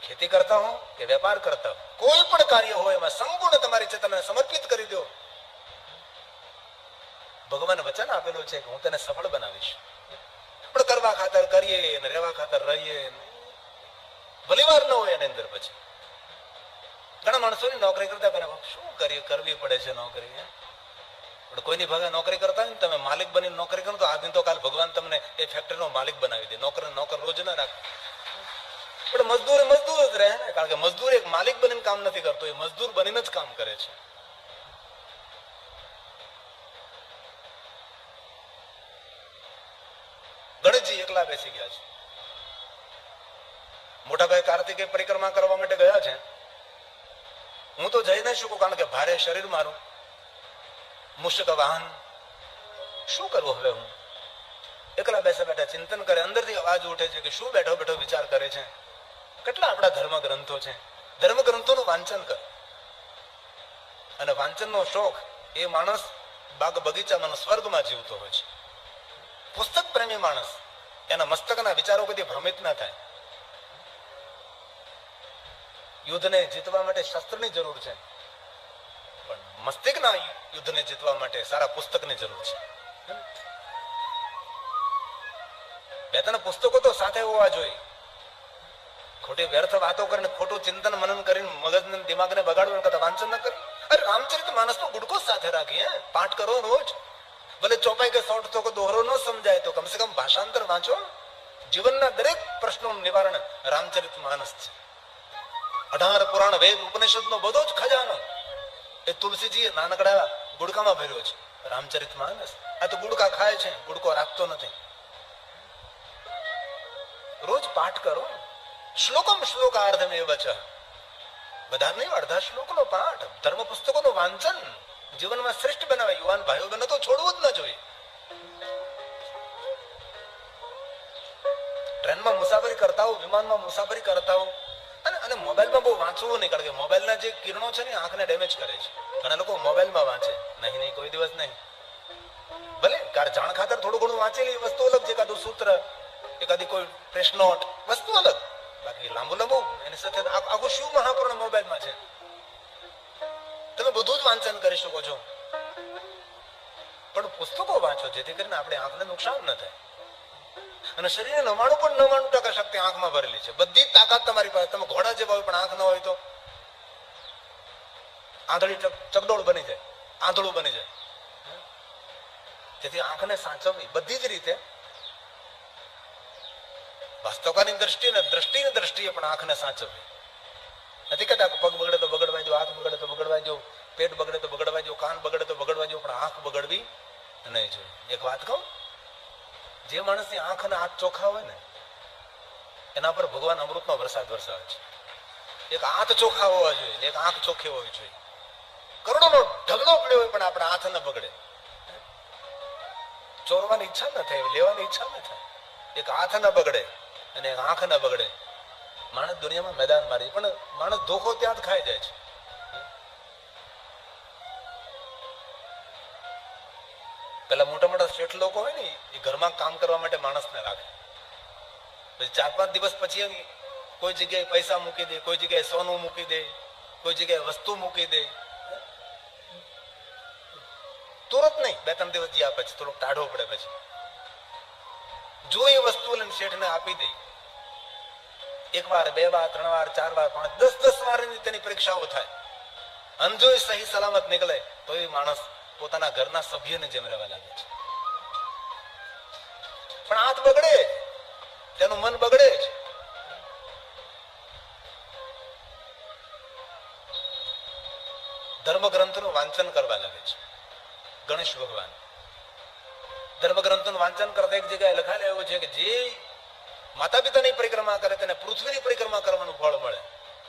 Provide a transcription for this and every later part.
ખેતી કરતા હો કે વેપાર કરતા હો, કોઈ પણ કાર્ય હોય એમાં સંપૂર્ણ તમારી ચેતનાને સમર્પિત કરી દો. ભગવાન વચન આપેલું છે કે હું તેને સફળ બનાવીશ. પણ કરવા ખાતર કરીએ ને રહેવા ખાતર રહીએ, ભલીવાર ન હોય એની અંદર. પછી ઘણા માણસોની નોકરી કરતા પહેલા શું કરવી પડે છે નોકરી. પણ કોઈની ભાગે નોકરી કરતા હોય ને, તમે માલિક બનીને નોકરી કરો તો આજની તો કાલ ભગવાન તમને એ ફેક્ટરીનો માલિક બનાવી દે. નોકર રોજ ના રાખે. પણ મજદૂર જ રહે ને, કારણ કે મજદૂર એક માલિક બનીને કામ નથી કરતો, એ મજદૂર બનીને જ કામ કરે છે. ગણેશજી એકલા બેસી ગયા છે. મોટા ભાઈ કાર્તિકે પરિક્રમા કરવા માટે ગયા છે. હું તો જઈ ન શકું, કારણ કે ભારે શરીર મારું, મુશ્ક વાહન. શું કરવું હવે? હું એકલા બેસા બેઠા ચિંતન કરે. અંદરથી અવાજ ઉઠે છે કે શું બેઠો બેઠો વિચાર કરે છે. કેટલા આપણા ધર્મ ગ્રંથો છે. ધર્મ ગ્રંથોનું વાંચન કર. અને વાંચનનો શોખ એ માણસ બાગ બગીચામાં સ્વર્ગમાં જીવતો હોય છે. પુસ્તક પ્રેમી માણસ, એના મસ્તકના વિચારો કદી ભ્રમિત ના થાય. યુદ્ધને જીતવા માટે શસ્ત્રની જરૂર છે, પણ મસ્તિષ્કના યુદ્ધને જીતવા માટે સારા પુસ્તકની જરૂર છે. બે ત્રણ પુસ્તકો તો સાથે હોવા જોઈએ. ખોટી વ્યર્થ વાતો કરીને, ખોટું ચિંતન મનન કરીને મગજને દિમાગને બગાડવું કરતા વાંચન ન કરી. અરે રામચરિત માનસ નો ગુડકો સાથે રાખીએ, પાઠ કરો રોજ. ભલે ચોપાઈ કે શોર્ટ તો દોહરો ન સમજાય તો કમસે કમ ભાષાંતર વાંચો. જીવનના દરેક પ્રશ્નોનું નિવારણ રામચરિત માનસ છે. 18 પુરાણ વેદ ઉપનિષદ નો બધો જ ખજાનો એ તુલસીજી નાનકડા ગુડકામાં ભર્યો છે. રામચરિત માનસ. આ તો ગુડકા ખાય છે, ગુડકો રાખતો નથી. રોજ પાઠ કરો. શ્લોકમ શ્લોકાર્ધમેવ ચ. બધા નહીં, અડધા શ્લોકનો પાઠ. ધર્મ પુસ્તકોનું વાંચન જીવનમાં શ્રેષ્ઠ બનાવે. યુવાન ભાઈઓ બહેનો તો છોડવું જ ન જોઈએ. ટ્રેનમાં મુસાફરી કરતા હો, વિમાનમાં મુસાફરી કરતા હો, અને મોબાઈલમાં બહુ વાંચવું નહીં, કારણ કે મોબાઈલના જે કિરણો છે ને આંખને ડેમેજ કરે છે. ઘણા લોકો મોબાઈલમાં વાંચે. નહીં, કોઈ દિવસ નહીં. ભલે જાણ ખાતર થોડું ઘણું વાંચેલી વસ્તુ અલગ છે, એકાદું સૂત્ર, એકાદી કોઈ પ્રેસ નોટ, વસ્તુ અલગ. બાકી લાંબુ એની સાથે આખું શું મહાપૂર્ણ મોબાઈલમાં છે. તમે બધું જ વાંચન કરી શકો છો, પણ પુસ્તકો વાંચો જેથી કરીને આપણે આંખને નુકસાન ન થાય. અને શરીરે 99% શક્તિ આંખમાં ભરેલી છે. બધી તાકાત તમારી પાસે. તમે ઘોડા જેવા હોય પણ આંખ ન હોય તો આંધળી ચકડોળ બની જાય, આંધળું બની જાય. તેથી આંખને સાચવવી બધી જ રીતે. વાસ્તવની દ્રષ્ટિએ પણ આંખને સાચવવી. નથી કહેતા પગ બગડે તો બગડવા જો, હાથ બગડે તો બગડવા જો, પેટ બગડે તો બગડવા જો, કાન બગડે તો બગડવા જો, પણ આંખ બગડવી નહીં જોઈએ. એક વાત કહું, જે માણસની આંખ અને હાથ ચોખ્ખા હોય ને એના પર ભગવાન અમૃતનો વરસાદ વરસાવે છે. એક હાથ ચોખ્ખા હોવા જોઈએ, એક આંખ ચોખ્ખી હોવી જોઈએ. કરોડોનો ઢગલો પડ્યો હોય પણ આપણા હાથ ન બગડે. ચોરવાની ઈચ્છા ન થાય, લેવાની ઈચ્છા ન થાય. એક હાથ ન બગડે અને એક આંખ ન બગડે. માણસ દુનિયામાં મેદાન મારી, પણ માણસ ધોખો ત્યાં જ ખાઈ જાય છે. પેલા મોટા મોટા શેઠ લોકો હોય ને એ ઘરમાં કામ કરવા માટે માણસને રાખે. પછી 4-5 દિવસ પછી કોઈ જગ્યાએ પૈસા મૂકી દે, કોઈ જગ્યાએ સોનું મૂકી દે, કોઈ જગ્યાએ વસ્તુ મૂકી દે. તુરંત નહીં, 2-3 દિવસ જ્યાં પછી થોડોક ટાઢો પડે પછી જો એ વસ્તુ લઈને શેઠને આપી દે. 1 વાર, 2 વાર, 3 વાર, 4 વાર, 5, 10 વાર તેની પરીક્ષાઓ થાય. અને જો એ સહી સલામત નીકળે તો એ માણસ પોતાના ઘરના સભ્યને જેમ રહેવા લાગે છે. પણ હાથ બગડે, તેનું મન બગડે છે. ધર્મગ્રંથનું વાંચન કરવા લાગે છે. ગણેશ ભગવાન ધર્મગ્રંથનું વાંચન કરતા એક જગ્યાએ લખાયેલું એવું છે કે જે માતા પિતાની પરિક્રમા કરે તેને પૃથ્વીની પરિક્રમા કરવાનું ફળ મળે.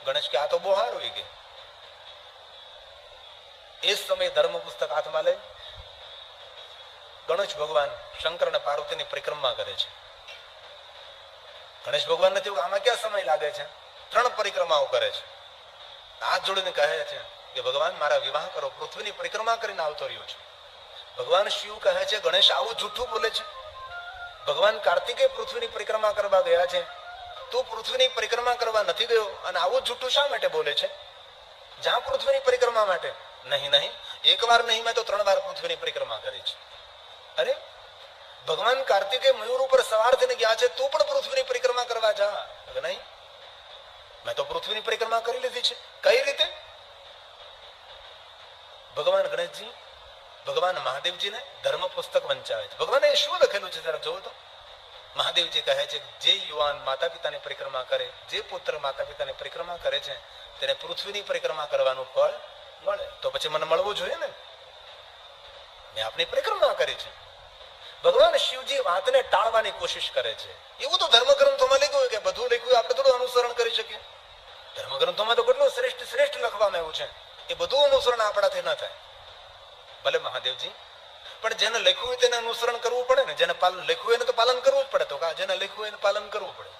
ગણેશ કે આ તો બહુ સારું હોય કે. એ સમયે ધર્મ પુસ્તક હાથમાં લઈ ગણેશ ભગવાન શંકર અને પાર્વતીની પરિક્રમા કરે છે. ગણેશ ભગવાન નથી આમાં ક્યાં સમય લાગે છે? 3 પરિક્રમાઓ કરે છે. હાથ જોડીને કહે છે કે ભગવાન મારા વિવાહ કરો, પૃથ્વીની પરિક્રમા કરીને આવતો રહ્યો છું. ભગવાન શિવ કહે છે ગણેશ આવું જૂઠું બોલે છે. ભગવાન કાર્તિકે પૃથ્વીની પરિક્રમા કરવા ગયા છે તું પૃથ્વીની પરિક્રમા કરવા નથી ગયો અને આવું જૂઠું શા માટે બોલે છે? જ્યાં પૃથ્વીની પરિક્રમા માટે? નહીં નહીં, એક વાર નહીં, મેં તો 3 વાર પૃથ્વીની પરિક્રમા કરી છે. અરે ભગવાન કાર્તિકે મયુર ઉપર સવાર થઈને ગયા છે, તું પણ પૃથ્વીની પરિક્રમા કરવા જા. નહીં, મેં તો પૃથ્વીની પરિક્રમા કરી લીધી છે. કઈ રીતે? ભગવાન ગણેશજી ભગવાન મહાદેવજીને ધર્મ પુસ્તક વંચાવે છે. ભગવાને એ શું લખેલું છે જરા જોવો તો. મહાદેવજી કહે છે જે યુવાન માતા પિતાની પરિક્રમા કરે, જે પુત્ર માતા પિતાની પરિક્રમા કરે છે તેને પૃથ્વીની પરિક્રમા કરવાનું ફળ મળે. તો પછી મને મળવું જોઈએ ને, મેં આપની પરિક્રમા કરી છે. ભગવાન શિવજી વાતને ટાળવાની કોશિશ કરે છે. એવું તો ધર્મગ્રંથોમાં લખ્યું હોય કે બધું લખ્યું આપણે થોડું અનુસરણ કરી શકીએ. ધર્મગ્રંથોમાં તો કેટલું શ્રેષ્ઠ શ્રેષ્ઠ લખવામાં આવ્યું છે, એ બધું અનુસરણ આપણાથી ન થાય. ભલે મહાદેવજી, પણ જેને લખ્યું હોય તેને અનુસરણ કરવું પડે ને. જેને લખ્યું હોય એને તો પાલન કરવું જ પડે. તો જેને લખ્યું હોય એને પાલન કરવું પડે.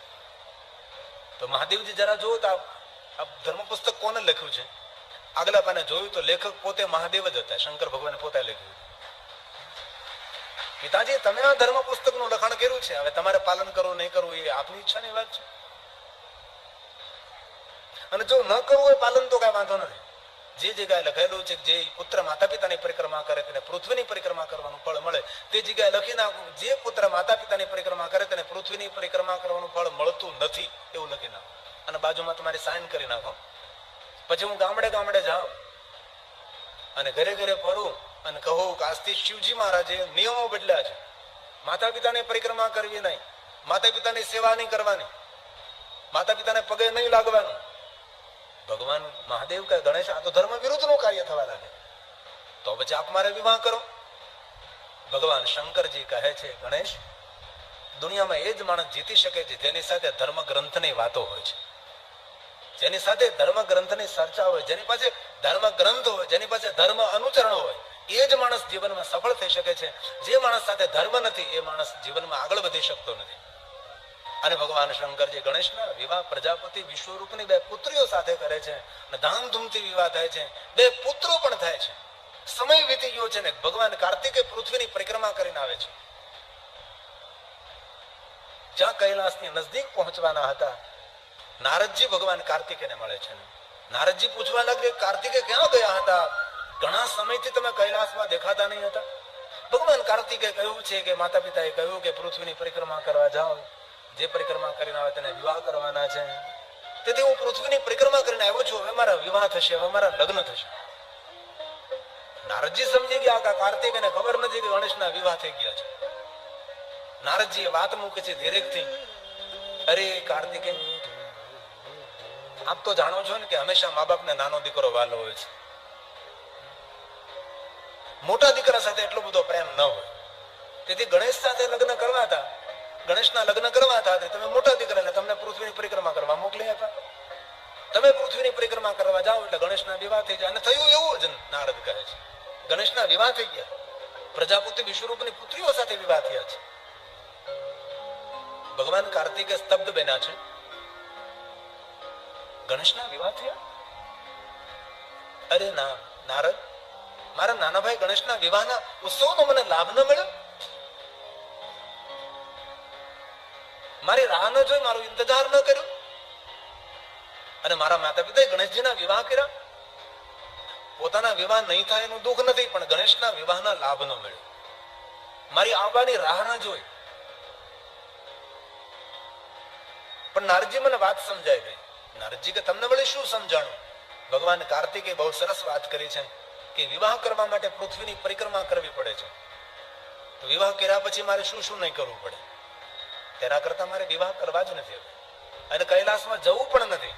તો મહાદેવજી જરા જોવો તો આ ધર્મ પુસ્તક કોને લખ્યું છે? આગલા પાને જોયું તો લેખક પોતે મહાદેવ જ હતા. શંકર ભગવાને પોતે લખ્યું. પિતાજી તમે આ ધર્મ પુસ્તકનું લખાણ કર્યું છે, હવે તમારે પાલન કરવું નહીં કરવું એ આપની ઈચ્છાની વાત છે. અને જો ન કરવું હોય પાલન તો કઈ વાંધો નથી. જે જગ્યાએ લખેલું છે જે પુત્ર માતા પિતાની પરિક્રમા કરે તેને પૃથ્વીની પરિક્રમા કરવાનું ફળ મળે, તે જગ્યાએ લખી નાખો જે પુત્ર માતા પિતાની પરિક્રમા કરે તેને પૃથ્વીની પરિક્રમા કરવાનું ફળ મળતું નથી, એવું લખી નાખો. અને બાજુમાં તમારી સાઇન કરી નાખો. પછી હું ગામડે ગામડે જાઉં અને ઘરે ઘરે ફરું અને કહું કે આજથી શિવજી મહારાજે નિયમો બદલ્યા છે. માતા પિતાની પરિક્રમા કરવી નહીં, માતા પિતાની સેવા નહીં કરવાની, માતા પિતાને પગે નહીં લાગવાનું. ભગવાન મહાદેવ કે ગણેશ આ તો ધર્મ વિરુદ્ધ નું કાર્ય થવા લાગે, તો પછી આપ મારે વિવાહ કરો. ભગવાન શંકરજી કહે છે ગણેશ, દુનિયામાં એ જ માણસ જીતી શકે છે જેની સાથે ધર્મ ગ્રંથની વાતો હોય છે, જેની સાથે ધર્મ ગ્રંથની ચર્ચા હોય, જેની પાસે ધર્મ ગ્રંથ હોય, જેની પાસે ધર્મ અનુચરણ હોય, એ જ માણસ જીવનમાં સફળ થઈ શકે છે. જે માણસ સાથે ધર્મ નથી એ માણસ જીવનમાં આગળ વધી શકતો નથી. અને ભગવાન શંકરજી ગણેશના વિવાહ પ્રજાપતિ વિશ્વરૂપની 2 પુત્રીઓ સાથે કરે છે અને ધામધૂમથી વિવાહ થાય છે. 2 પુત્રો પણ થાય છે. સમય વીતી ગયો છે ને ભગવાન કાર્તિકે પૃથ્વીની પરિક્રમા કરીને આવે છે. જ્યાં કૈલાસની નજદીક પહોંચવાના હતા નારદજી ભગવાન કાર્તિકેયને મળે છે. નારદજી પૂછવા લાગે કાર્તિકે ક્યાં ગયા હતા? ઘણા સમયથી તમે કૈલાસમાં દેખાતા નહીં હતા. ભગવાન કાર્તિકે કહ્યું છે કે માતા પિતાએ કહ્યું કે પૃથ્વીની પરિક્રમા કરવા જાઓ, જે પરિક્રમા કરીને આવે તેને વિવાહ કરવાના છે, તેથી હું પૃથ્વીની પરિક્રમા કરીને આવ્યો છું. હવે મારા વિવાહ થશે, હવે મારા લગ્ન થશે. નારદજી સમજી ગયા કે કાર્તિકેયને ખબર નથી કે ગણેશના વિવાહ થઈ ગયા છે. નારદજી એ વાત મૂકે છે ધીરેકથી, અરે કાર્તિકેય, આપ તો જાણો છો ને કે હંમેશા મા બાપને નાનો દીકરો વાલો હોય છે. મોટા દીકરા સાથે એટલો બધો પ્રેમ ન હોય, તેથી ગણેશ સાથે લગ્ન કરવા હતા, ગણેશના લગ્ન કરવા હતા, તમે મોટા દીકરાને તમને પૃથ્વીની પરિક્રમા કરવા મોકલી આપ્યા. તમે પૃથ્વીની પરિક્રમા કરવા જાઓ એટલે ગણેશના વિવાહ થઈ જાય. અને થયું એવું જ નારદ કહે છે, ગણેશના વિવાહ થઈ ગયા. પ્રજાપતિ વિશ્વરૂપની પુત્રીઓ સાથે વિવાહ થયા છે. ભગવાન કાર્તિકે સ્તબ્ધ બન્યા છે. ગણેશના વિવાહ થયા? અરે ના નારદ, મારા નાના ભાઈ ગણેશના વિવાહના ઉત્સવનો મને લાભ ન મળ્યો. મારી રાહ ન જોઈ, મારો ઇંતજાર ન કર્યો. અને મારા માતા પિતાએ ગણેશજીના વિવાહ કર્યા. પોતાના વિવાહ નહીં થાય એનું દુઃખ નથી, પણ ગણેશના વિવાહના લાભ ન મળ્યો. મારી આવવાની રાહ ન જોઈ. પણ નારદજી મને વાત સમજાઈ ગઈ. નારદજી કે તમને વળી શું સમજાણું? ભગવાન કાર્તિકે બહુ સરસ વાત કરી છે કે વિવાહ કરવા માટે પૃથ્વીની પરિક્રમા કરવી પડે છે. તો વિવાહ કર્યા પછી મારે શું શું નહીં કરવું પડે? તેના કરતા મારે વિવાહ કરવા જ નથી અને કૈલાસમાં જવું પણ નથી.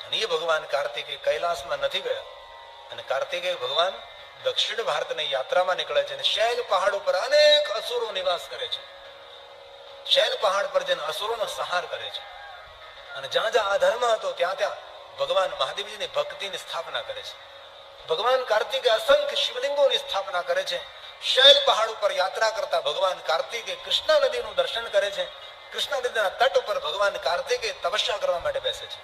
અને એ ભગવાન કાર્તિકે કૈલાસમાં નથી ગયા. અને કાર્તિકેય ભગવાન દક્ષિણ ભારતની યાત્રામાં નીકળે છે અને શૈલ પહાડ ઉપર અનેક અસુરો નિવાસ કરે છે. શૈલ પહાડ પર જઈને અસુરોનો સંહાર કરે છે. અને જ્યાં જ્યાં અધર્મ હતો ત્યાં ત્યાં ભગવાન મહાદેવજીની ભક્તિની સ્થાપના કરે છે. ભગવાન કાર્તિકે અસંખ્ય શિવલિંગોની સ્થાપના કરે છે. શૈલ પહાડ ઉપર યાત્રા કરતા ભગવાન કાર્તિકે કૃષ્ણા નદીનું દર્શન કરે છે. કૃષ્ણા નદીના તટ ઉપર ભગવાન કાર્તિકે તપસ્યા કરવા માટે બેસે છે.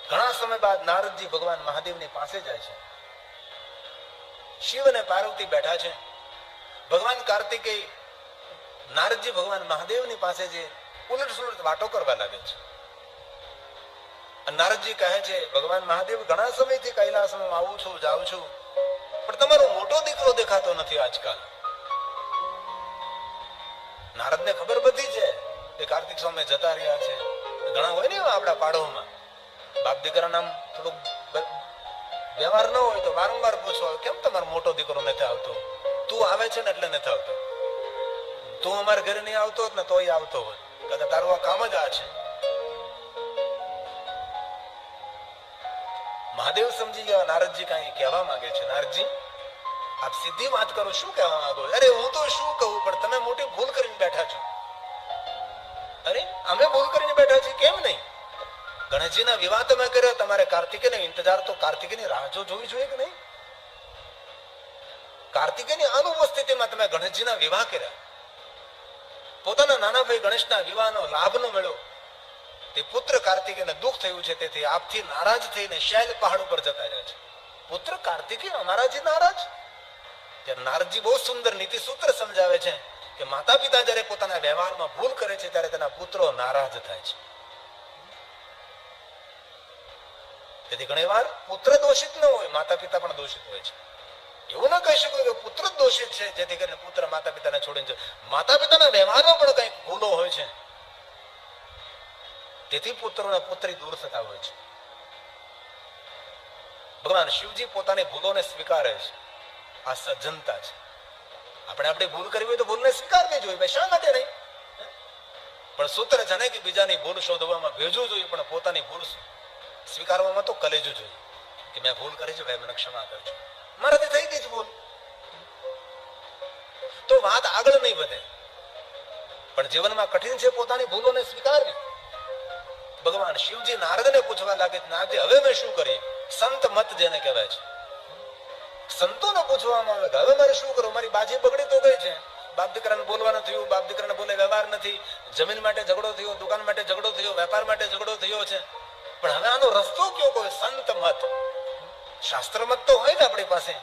ઘણા સમય બાદ નારદજી ભગવાન મહાદેવની પાસે જાય છે. શિવ અને પાર્વતી બેઠા છે. ભગવાન કાર્તિકે નારદજી ભગવાન મહાદેવની પાસે જે ઉલટ સુલટ વાતો કરવા લાગે છે. નારદજી કહે છે ભગવાન મહાદેવ ઘણા સમયથી કૈલાસમાં આવું છું જાઉં છું, પણ તમારો મોટો દીકરો દેખાતો નથી આજકાલ. નારદને ખબર બધી છે કે કાર્તિક સ્વામી જતા રહ્યા છે. ઘણા હોય ને આપણા પાડોમાં બાપ દીકરા નામ થોડુંક વ્યવહાર ન હોય તો વારંવાર પૂછો કેમ તમારો મોટો દીકરો નથી આવતો? તું આવે છે ને એટલે નથી આવતો. તું અમારા ઘરે નહીં આવતો ને તોય આવતો હોય, કદાચ તારું આ કામ જ આ છે. મહાદેવ સમજી ગયા નારદજી કઈ કહેવા માંગે છે. નારદજી આપ સીધી વાત કરો, શું કહેવા માંગો? અરે હું તો શું કહું, પણ તમે મોટી ભૂલ કરીને બેઠા છો. અરે અમે ભૂલ કરીને બેઠા છીએ, કેમ નહીં? ગણેશજીના વિવાહ તમે કર્યો, તમારે કાર્તિકેયનો ઇંતજાર તો કાર્તિકેયની રાહ જોવી જોઈએ કે નહીં? કાર્તિકેયની અનુપસ્થિતિમાં તમે ગણેશજીના વિવાહ કર્યા. પોતાના નાના ભાઈ ગણેશના વિવાહનો લાભ ન મળ્યો. તે પુત્ર કાર્તિકેયને દુઃખ થયું છે, તેથી આપથી નારાજ થઈને શૈલ પહાડ ઉપર જતા રહ્યા છે. પુત્ર કાર્તિકેય અમારાથી નારાજ? ત્યારે નારદજી બહુ સુંદર નીતિ સૂત્ર સમજાવે છે કે માતા પિતા જયારે પોતાના વ્યવહારમાં ભૂલ કરે છે ત્યારે તેના પુત્રો નારાજ થાય છે. તેથી ઘણી વાર પુત્ર દોષિત ન હોય, માતા પિતા પણ દોષિત હોય છે. એવું ના કહી શકો કે પુત્ર જ દોષિત છે જેથી કરીને પુત્ર માતા પિતાને છોડીને માતા પિતાના વ્યવહારમાં પણ કઈક ભૂલો હોય છે, તેથી પુત્રોને પુત્રી દૂર થતા હોય છે. ભગવાન શિવજી પોતાની ભૂલોને સ્વીકારે છે. આ સજ્જનતા છે. આપણે આપણી ભૂલ કરવી હોય તો ભૂલને સ્વીકારવી જોઈએ, ભાઈ શા માટે નહીં? પણ સૂત્ર જાણે કે બીજાની ભૂલ શોધવામાં ભેજવું જોઈએ, પણ પોતાની ભૂલ સ્વીકારવામાં તો કલેજું જોઈએ કે મેં ભૂલ કરી છે, ભાઈ મને ક્ષમા કરજો, મારાથી થઈ ગઈ છે ભૂલ, તો વાત આગળ નહીં વધે. પણ જીવનમાં કઠિન છે પોતાની ભૂલોને સ્વીકારવી. ભગવાન શિવજી નારદને પૂછવા લાગે, નારદજી હવે મેં શું કરીએ? સંત મત જેને કહેવાય છે, સંતોને પૂછવામાં આવે કે હવે મારે શું કરવું? મારી બાજી બગડી તો ગઈ છે, બાપ દીકરાને બોલવાનું થયું, બાપ દીકરાને બોલે વ્યવહાર નથી, જમીન માટે ઝઘડો થયો, દુકાન માટે ઝઘડો થયો, વેપાર માટે ઝઘડો થયો છે, પણ હવે આનો રસ્તો કયો? કોઈ સંત મત. શાસ્ત્ર મત તો હોય ને આપણી પાસે,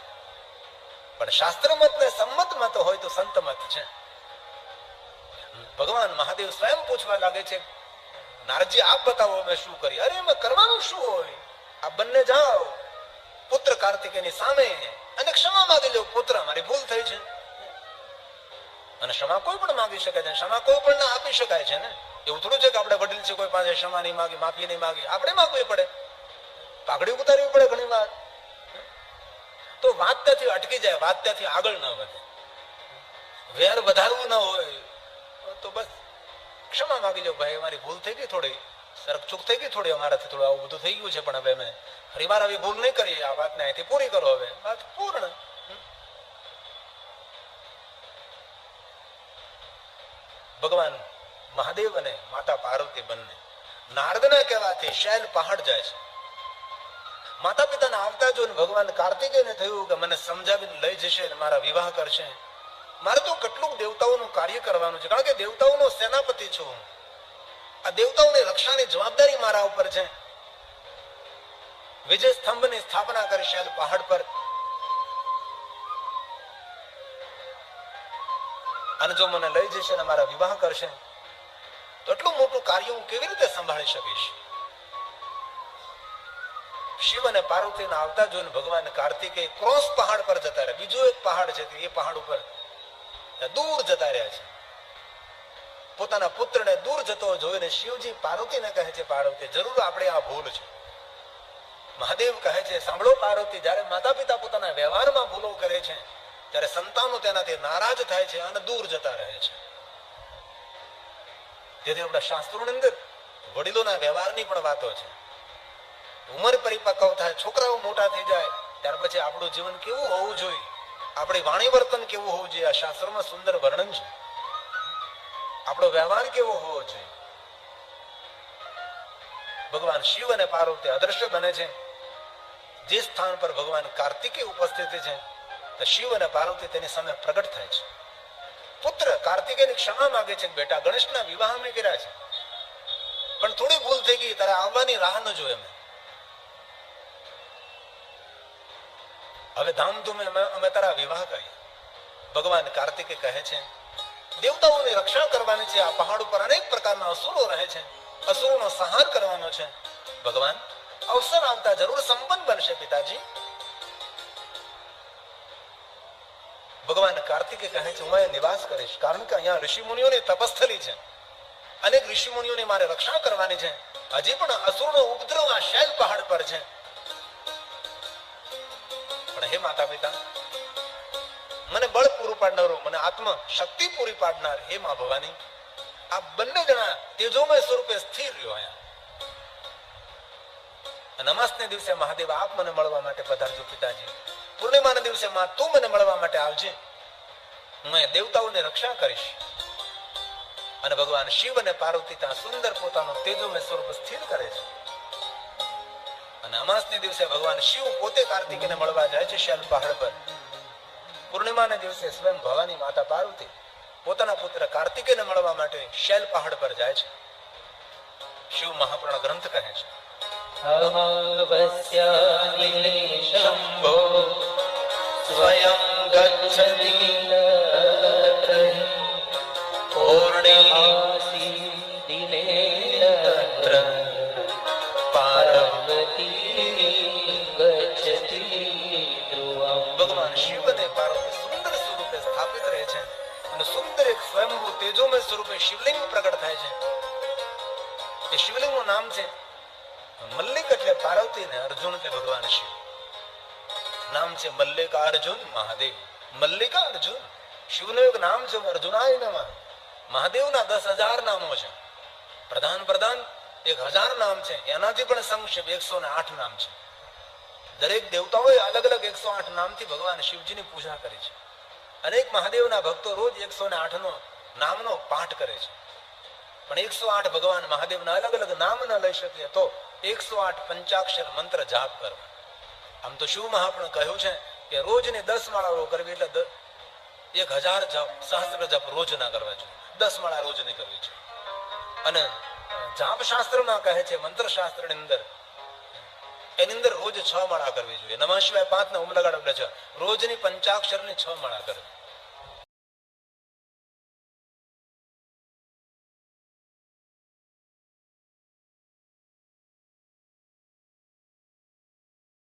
પણ શાસ્ત્ર મત ને સંમત મત હોય તો સંત મત છે. ભગવાન મહાદેવ સ્વયં પૂછવા લાગે છે, નારદજી આપ બતાવો મેં શું કરી? અરે એમાં કરવાનું શું હોય? આ બંને જાઓ પુત્ર કાર્તિકેયની સામે અને ક્ષમા માંગી લો, પુત્ર મારી ભૂલ થઈ છે. અને ક્ષમા કોઈ પણ માંગી શકે છે, ક્ષમા કોઈ પણ આપી શકાય છે ને. એવું થોડું છે કે આપણે વડીલ છે, કોઈ પાસે ક્ષમા નહીં માંગી, માફી નહીં માંગી, આપણે માંગવી પડે, પાઘડી ઉતારવી પડે ઘણી વાર. તો વાત ત્યાંથી અટકી જાય, વાત ત્યાંથી આગળ ન વધે. વેર વધારવું ન હોય તો બસ ક્ષમા માંગી લો, ભાઈ મારી ભૂલ થઈ ગઈ, થોડી સરકચૂક થઈ ગઈ, થોડી અમારાથી થોડું આવું બધું થઈ ગયું છે, પણ હવે મેં ફરી વાર આવી ભૂલ નહીં કરી, આ વાતને અહીંથી પૂરી કરો, હવે વાત પૂર્ણ. ભગવાન મહાદેવ અને માતા પાર્વતી બંને નારદના કહેવાથી શૈલ પહાડ જાય છે. માતા પિતાને આવતા જોઈને ભગવાન કાર્તિકેયને થયું કે મને સમજાવીને લઈ જશે અને મારા વિવાહ કરશે. મારે તો કેટલુંક દેવતાઓનું કાર્ય કરવાનું છે, કારણ કે દેવતાઓનો સેનાપતિ છું. આ દેવતાઓની રક્ષાની જવાબદારી મારા ઉપર છે. વિજય સ્તંભની સ્થાપના કરી શૈલ પહાડ પર. અને જો મને લઈ જશે અને મારા વિવાહ કરશે તો એટલું મોટું કાર્ય હું કેવી રીતે સંભાળી શકીશ? શિવ અને પાર્વતીના આવતા જોઈને ભગવાન કાર્તિકેય ક્રોસ પહાડ પર જતા રહ્યા. બીજો એક પહાડ છે, એ પહાડ ઉપર દૂર જતા રહ્યા છે. પોતાના પુત્રને દૂર જતો જોઈને શિવજી પાર્વતીને કહે છે, પાર્વતી જરૂર આપણે આ ભૂલ છે. મહાદેવ કહે છે, સાંભળો પાર્વતી, જ્યારે માતા પિતા પોતાના વ્યવહારમાં ભૂલો કરે છે ત્યારે સંતાનો તેનાથી નારાજ થાય છે અને દૂર જતા રહે છે. તેથી આપણા શાસ્ત્રોની અંદર વડીલોના વ્યવહારની પણ વાતો છે. ઉંમર પરિપક્વ થાય, છોકરાઓ મોટા થઈ જાય ત્યાર પછી આપણું જીવન કેવું હોવું જોઈએ, આપણી વાણી વર્તન કેવું હોવું જોઈએ, આ શાસ્ત્રોમાં સુંદર વર્ણન છે. આપણો વ્યવહાર કેવો હોવો જોઈએ. ભગવાન શિવ અને પાર્વતી અદ્રશ્ય બને છે. જે સ્થાન પર ભગવાન કાર્તિકેય ઉપસ્થિત છે તો શિવ અને પાર્વતી તેની સામે પ્રગટ થાય છે. પુત્ર કાર્તિકેયની ક્ષમા માંગે છે, બેટા ગણેશના વિવાહ અમે કર્યા છે, પણ થોડી ભૂલ થઈ ગઈ, તારે આવવાની રાહ ન જોઈ, હવે ધામધૂમે અમે તારા વિવાહ કરીએ. ભગવાન કાર્તિકેય કહે છે, દેવતાઓની રક્ષા કરવાની છે. આ પહાડ ઉપર અનેક પ્રકારના અસુરો રહે છે, અસુરોનો સંહાર કરવાનો છે. ભગવાન અવસર આવતા જરૂર સંપન્ન બનશે પિતાજી. ભગવાન કાર્તિકે કહે છે હું અહીંયા નિવાસ કરીશ, કારણ કે અહીંયા ઋષિ મુનિઓની તપસ્થલી છે, અનેક ઋષિ મુનિઓની મારે રક્ષા કરવાની છે. હજી પણ અસુરનો ઉપદ્રવ આ શૈલ પહાડ પર છે. પણ હે માતા પિતા, મને બળ પૂરું પાડનારો, મને આત્મ શક્તિ પૂરી પાડનાર હે મા ભવાની, આ બંને જણા તેજોમય સ્વરૂપે સ્થિર રહ્યો અહીંયા. અમાસને દિવસે મહાદેવ આપ મને મળવા માટે પધારજો પિતાજી. પૂર્ણિમાના દિવસે માં તું મને મળવા માટે આવજે. હું દેવતાઓની રક્ષા કરીશ. અને ભગવાન શિવ અને પાર્વતી ત્યાં સુંદર પોતાનું તેજોમય સ્વરૂપ સ્થિર કરે છે. અને અમાસને દિવસે ભગવાન શિવ પોતે કાર્તિકેયને મળવા જાય છે શૈલ પહાડ પર. પૂર્ણિમાના દિવસે સ્વયં ભવાની માતા પાર્વતી પોતાના પુત્ર કાર્તિકેયને મળવા માટે શૈલ પહાડ પર જાય છે. શિવ મહાપુરાણ ગ્રંથ કહે છે શંભો સ્વયં ગચ્છતિ પૂર્ણિમાસી દિને તત્ર પાર્વતી ગચ્છતિ ધ્રુવમ. ભગવાન શિવ અને પાર્વતી સુંદર સ્વરૂપે સ્થાપિત રહે છે અને સુંદર એક સ્વયંભૂ તેજોમય સ્વરૂપે શિવલિંગ પ્રગટ થાય છે. એ શિવલિંગનું નામ છે મલ્લિક, એટલે પાર્વતી ને અર્જુન એટલે ભગવાન શિવ. નામ છે મલ્લિકાર્જુન મહાદેવ. મલ્લિકાર્જુન શિવનું એક નામ છે અર્જુનાય નમઃ. મહાદેવના 10,000 નામો છે. પ્રધાન 1,000 નામ છે. એનાથી પણ સંક્ષેપ 108 નામ છે. દરેક દેવતાઓએ અલગ અલગ 108 નામથી ભગવાન શિવજીની પૂજા કરી છે. અનેક મહાદેવના ભક્તો રોજ 108 નો નામનો પાઠ કરે છે. પણ 108 ભગવાન મહાદેવના અલગ અલગ નામ ન લઈ શકે તો 108 પંચાક્ષર મંત્ર જાપ કરવા. આમ તો શિવ મહાપુરાણ કહ્યું છે કે રોજની 10 માળાઓ કરવી, એટલે 1000 જપ સહસ્ત્ર જપ રોજ ના કરવા જોઈએ. 10 માળા રોજ ની કરવી છે. અને જાપ શાસ્ત્રમાં કહે છે, મંત્ર શાસ્ત્રની અંદર એની અંદર રોજ 6 માળા કરવી જોઈએ. નમઃ શિવાય 5 ને ઓમ લગાડો એટલે 6. રોજની પંચાક્ષરની 6 માળા કરવી.